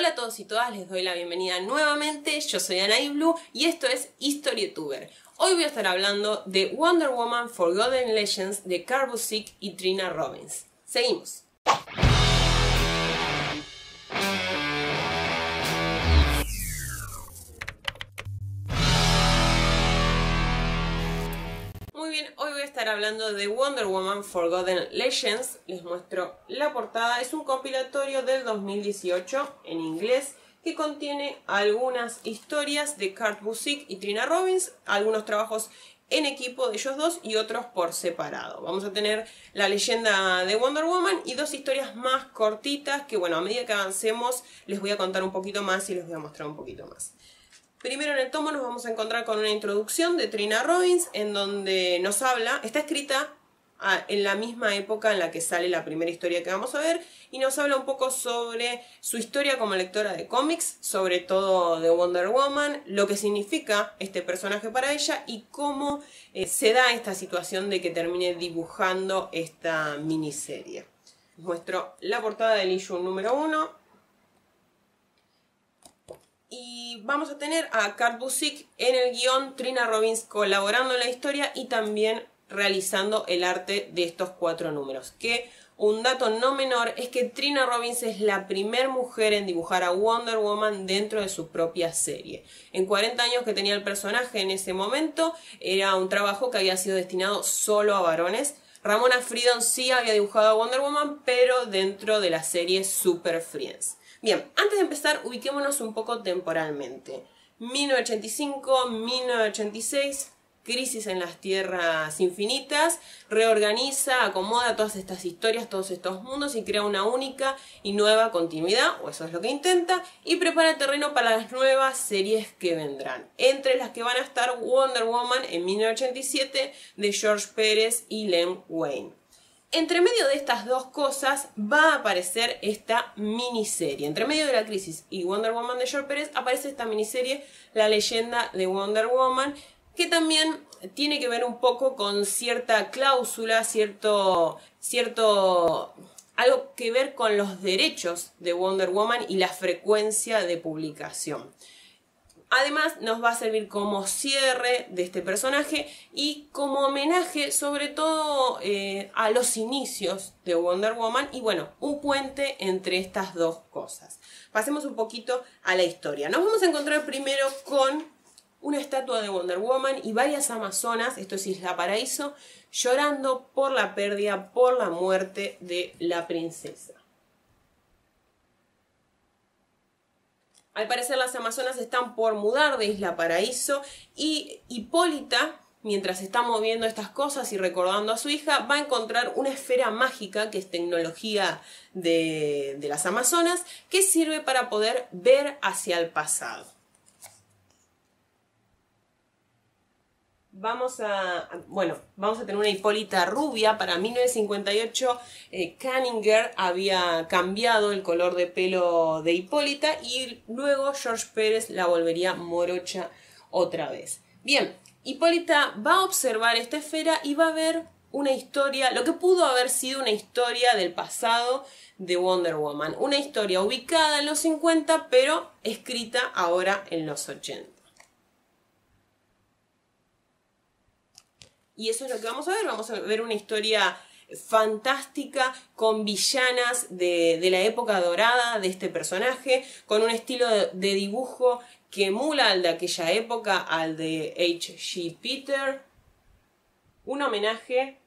Hola a todos y todas, les doy la bienvenida nuevamente, yo soy Anaí Blue y esto es HistorioTuber. Hoy voy a estar hablando de Wonder Woman Forgotten Legends de Kurt Busiek y Trina Robbins. Seguimos. Muy bien, hoy voy a estar hablando de Wonder Woman Forgotten Legends. Les muestro la portada. Es un compilatorio del 2018 en inglés que contiene algunas historias de Kurt Busiek y Trina Robbins, algunos trabajos en equipo de ellos dos y otros por separado. Vamos a tener la leyenda de Wonder Woman y dos historias más cortitas que, bueno, a medida que avancemos les voy a contar un poquito más y les voy a mostrar un poquito más. Primero en el tomo nos vamos a encontrar con una introducción de Trina Robbins en donde nos habla, está escrita en la misma época en la que sale la primera historia que vamos a ver y nos habla un poco sobre su historia como lectora de cómics, sobre todo de Wonder Woman, lo que significa este personaje para ella y cómo se da esta situación de que termine dibujando esta miniserie. Les muestro la portada del issue número 1. Y vamos a tener a Kurt Busiek en el guión, Trina Robbins colaborando en la historia y también realizando el arte de estos 4 números. Que un dato no menor es que Trina Robbins es la primera mujer en dibujar a Wonder Woman dentro de su propia serie. En 40 años que tenía el personaje en ese momento, era un trabajo que había sido destinado solo a varones. Ramona Fridon sí había dibujado a Wonder Woman, pero dentro de la serie Super Friends. Bien, antes de empezar, ubiquémonos un poco temporalmente. 1985, 1986, crisis en las tierras infinitas, reorganiza, acomoda todas estas historias, todos estos mundos y crea una única y nueva continuidad, o eso es lo que intenta, y prepara el terreno para las nuevas series que vendrán. Entre las que van a estar Wonder Woman en 1987 de George Pérez y Len Wein. Entre medio de estas dos cosas va a aparecer esta miniserie. Entre medio de la crisis y Wonder Woman de George Pérez aparece esta miniserie, La leyenda de Wonder Woman, que también tiene que ver un poco con cierta cláusula, algo que ver con los derechos de Wonder Woman y la frecuencia de publicación. Además nos va a servir como cierre de este personaje y como homenaje sobre todo a los inicios de Wonder Woman y bueno, un puente entre estas dos cosas. Pasemos un poquito a la historia. Nos vamos a encontrar primero con una estatua de Wonder Woman y varias amazonas, esto es Isla Paraíso, llorando por la pérdida, por la muerte de la princesa. Al parecer las amazonas están por mudar de Isla Paraíso y Hipólita, mientras está moviendo estas cosas y recordando a su hija, va a encontrar una esfera mágica, que es tecnología de las amazonas, que sirve para poder ver hacia el pasado. Vamos a tener una Hipólita rubia. Para 1958 Kanigher había cambiado el color de pelo de Hipólita y luego George Pérez la volvería morocha otra vez. Bien, Hipólita va a observar esta esfera y va a ver una historia, lo que pudo haber sido una historia del pasado de Wonder Woman. Una historia ubicada en los 50 pero escrita ahora en los 80. Y eso es lo que vamos a ver una historia fantástica con villanas de la época dorada de este personaje, con un estilo de dibujo que emula al de aquella época, al de H.G. Peter. Un homenaje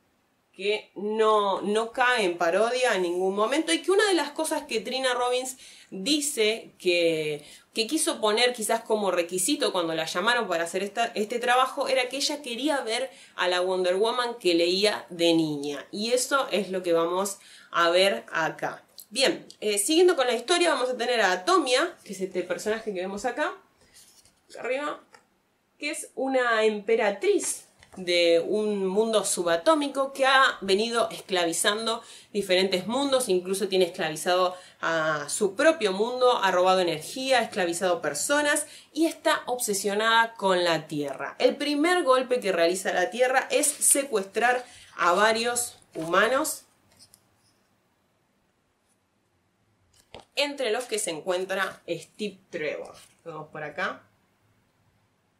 que no cae en parodia en ningún momento y que una de las cosas que Trina Robbins dice que quiso poner quizás como requisito cuando la llamaron para hacer este trabajo era que ella quería ver a la Wonder Woman que leía de niña y eso es lo que vamos a ver acá. Bien, siguiendo con la historia vamos a tener a Atomia, que es este personaje que vemos acá arriba, que es una emperatriz de un mundo subatómico que ha venido esclavizando diferentes mundos, incluso tiene esclavizado a su propio mundo, ha robado energía, ha esclavizado personas y está obsesionada con la Tierra. El primer golpe que realiza la Tierra es secuestrar a varios humanos entre los que se encuentra Steve Trevor. Vamos por acá.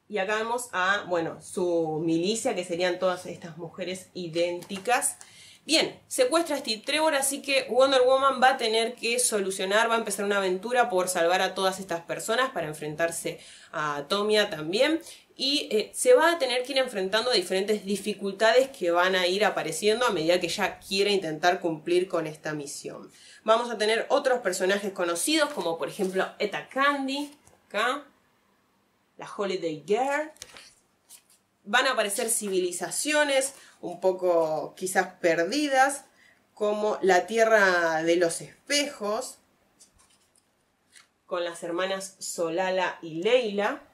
Y acá vemos a, bueno, su milicia, que serían todas estas mujeres idénticas. Bien, secuestra a Steve Trevor, así que Wonder Woman va a tener que solucionar, va a empezar una aventura por salvar a todas estas personas para enfrentarse a Atomia también. Y se va a tener que ir enfrentando a diferentes dificultades que van a ir apareciendo a medida que ella quiera intentar cumplir con esta misión. Vamos a tener otros personajes conocidos, como por ejemplo Etta Candy, acá, la Holiday Girl. Van a aparecer civilizaciones un poco quizás perdidas, como la Tierra de los Espejos, con las hermanas Solala y Leila.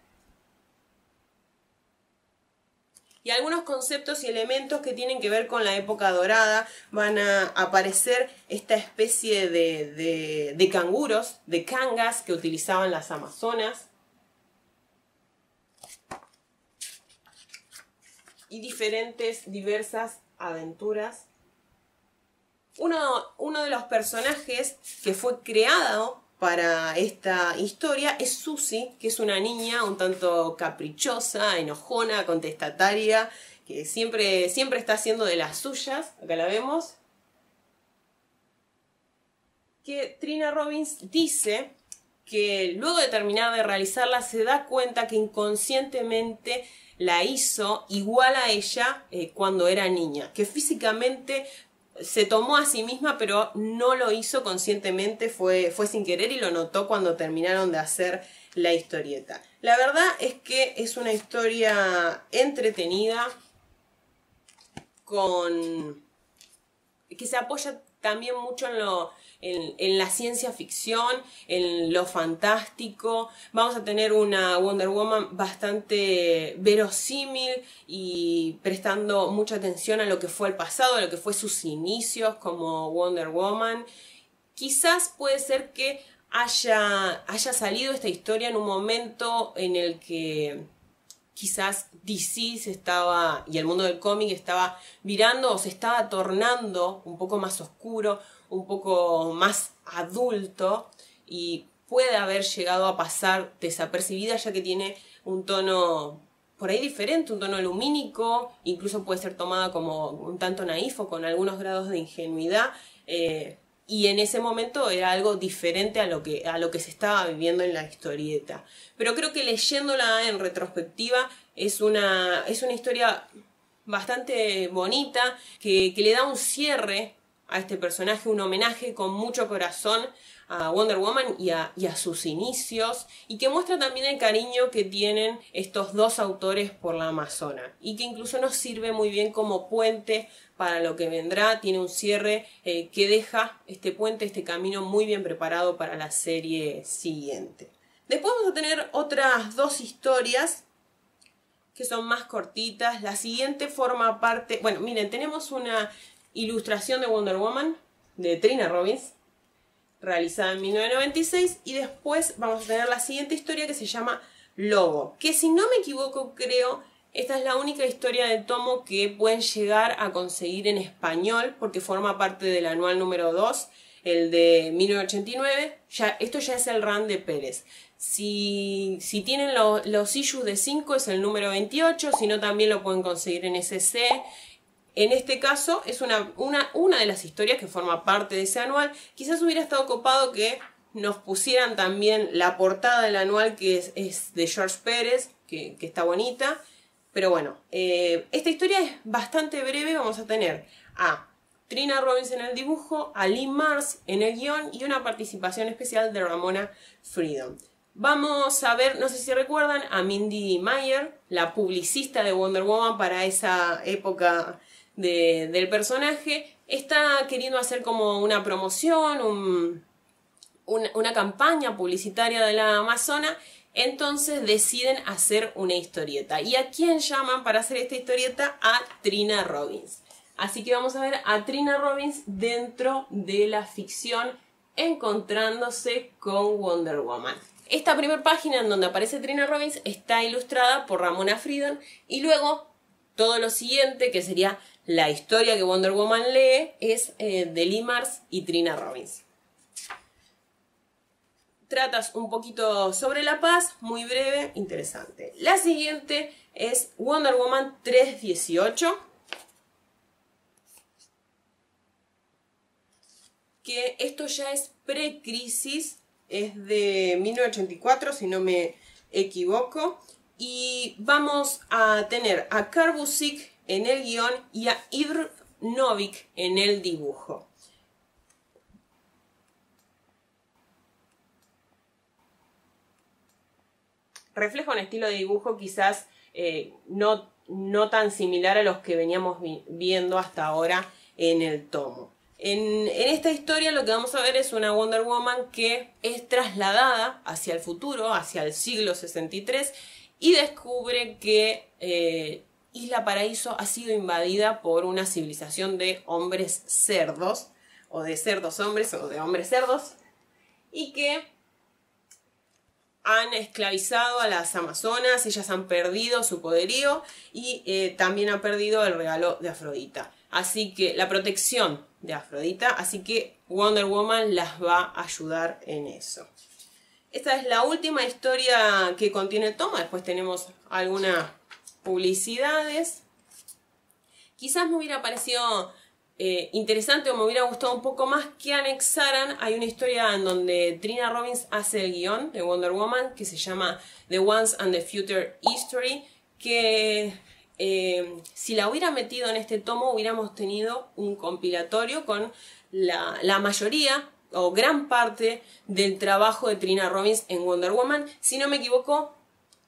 Y algunos conceptos y elementos que tienen que ver con la época dorada. Van a aparecer esta especie de canguros, de cangas que utilizaban las amazonas. Y diversas aventuras. Uno de los personajes que fue creado para esta historia es Susie, que es una niña un tanto caprichosa, enojona, contestataria, que siempre está haciendo de las suyas. Acá la vemos. Que Trina Robbins dice que luego de terminar de realizarla se da cuenta que inconscientemente la hizo igual a ella cuando era niña, que físicamente se tomó a sí misma, pero no lo hizo conscientemente, fue sin querer y lo notó cuando terminaron de hacer la historieta. La verdad es que es una historia entretenida, que se apoya también mucho en la ciencia ficción, en lo fantástico. Vamos a tener una Wonder Woman bastante verosímil y prestando mucha atención a lo que fue el pasado, a lo que fue sus inicios como Wonder Woman. Quizás puede ser que haya salido esta historia en un momento en el que quizás DC y el mundo del cómic estaba virando o se estaba tornando un poco más oscuro, un poco más adulto, y puede haber llegado a pasar desapercibida ya que tiene un tono por ahí diferente, un tono lumínico, incluso puede ser tomada como un tanto naif o con algunos grados de ingenuidad, y en ese momento era algo diferente a lo que se estaba viviendo en la historieta. Pero creo que leyéndola en retrospectiva es una historia bastante bonita, que le da un cierre a este personaje, un homenaje con mucho corazón a Wonder Woman y a sus inicios, y que muestra también el cariño que tienen estos dos autores por la Amazona, y que incluso nos sirve muy bien como puente para lo que vendrá. Tiene un cierre que deja este puente, este camino muy bien preparado para la serie siguiente. Después vamos a tener otras dos historias que son más cortitas. La siguiente forma parte... Bueno, miren, tenemos una ilustración de Wonder Woman de Trina Robbins, realizada en 1996, y después vamos a tener la siguiente historia que se llama Lobo, que si no me equivoco creo esta es la única historia de tomo que pueden llegar a conseguir en español, porque forma parte del anual número 2, el de 1989. Esto ya es el run de Pérez. Si tienen los issues de 5 es el número 28, si no también lo pueden conseguir en SC. En este caso es una de las historias que forma parte de ese anual. Quizás hubiera estado copado que nos pusieran también la portada del anual, que es de George Pérez, que está bonita. Pero bueno, esta historia es bastante breve. Vamos a tener a Trina Robbins en el dibujo, a Lee Mars en el guión y una participación especial de Ramona Freedom. Vamos a ver, no sé si recuerdan, a Mindy Meyer, la publicista de Wonder Woman para esa época del personaje. Está queriendo hacer como una promoción, una campaña publicitaria de la Amazona. Entonces deciden hacer una historieta. ¿Y a quién llaman para hacer esta historieta? A Trina Robbins. Así que vamos a ver a Trina Robbins dentro de la ficción, encontrándose con Wonder Woman. Esta primera página en donde aparece Trina Robbins está ilustrada por Ramona Freedom, y luego todo lo siguiente, que sería la historia que Wonder Woman lee, es de Lee Mars y Trina Robbins. tratas un poquito sobre la paz, muy breve, interesante. La siguiente es Wonder Woman 318. Que esto ya es pre-crisis, es de 1984 si no me equivoco, y vamos a tener a Kurt Busiek en el guión y a Irv Novick en el dibujo. Refleja un estilo de dibujo quizás no tan similar a los que veníamos viendo hasta ahora en el tomo. En esta historia lo que vamos a ver es una Wonder Woman que es trasladada hacia el futuro, hacia el siglo 63, y descubre que Isla Paraíso ha sido invadida por una civilización de hombres cerdos, o de cerdos hombres, o de hombres cerdos, y que han esclavizado a las amazonas, ellas han perdido su poderío y también han perdido el regalo de Afrodita. Así que la protección de Afrodita, así que Wonder Woman las va a ayudar en eso. Esta es la última historia que contiene el tomo, después tenemos algunas publicidades. Quizás me hubiera parecido interesante o me hubiera gustado un poco más que anexaran. Hay una historia en donde Trina Robbins hace el guión de Wonder Woman que se llama The Once and the Future History, que si la hubiera metido en este tomo hubiéramos tenido un compilatorio con la mayoría o gran parte del trabajo de Trina Robbins en Wonder Woman. Si no me equivoco,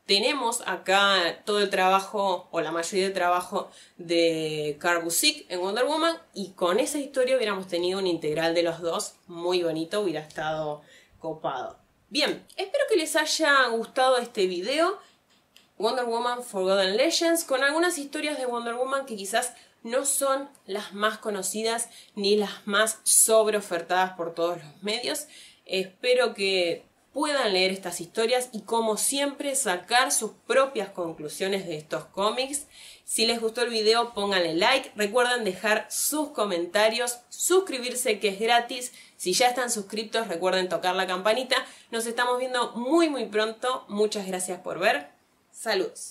tenemos acá todo el trabajo, o la mayoría del trabajo de Kurt Busiek en Wonder Woman, y con esa historia hubiéramos tenido un integral de los dos muy bonito, hubiera estado copado. Bien, espero que les haya gustado este video. Wonder Woman Forgotten Legends, con algunas historias de Wonder Woman que quizás no son las más conocidas ni las más sobreofertadas por todos los medios. Espero que puedan leer estas historias y, como siempre, sacar sus propias conclusiones de estos cómics. Si les gustó el video, pónganle like. Recuerden dejar sus comentarios, suscribirse, que es gratis. Si ya están suscritos, recuerden tocar la campanita. Nos estamos viendo muy pronto. Muchas gracias por ver. Saludos.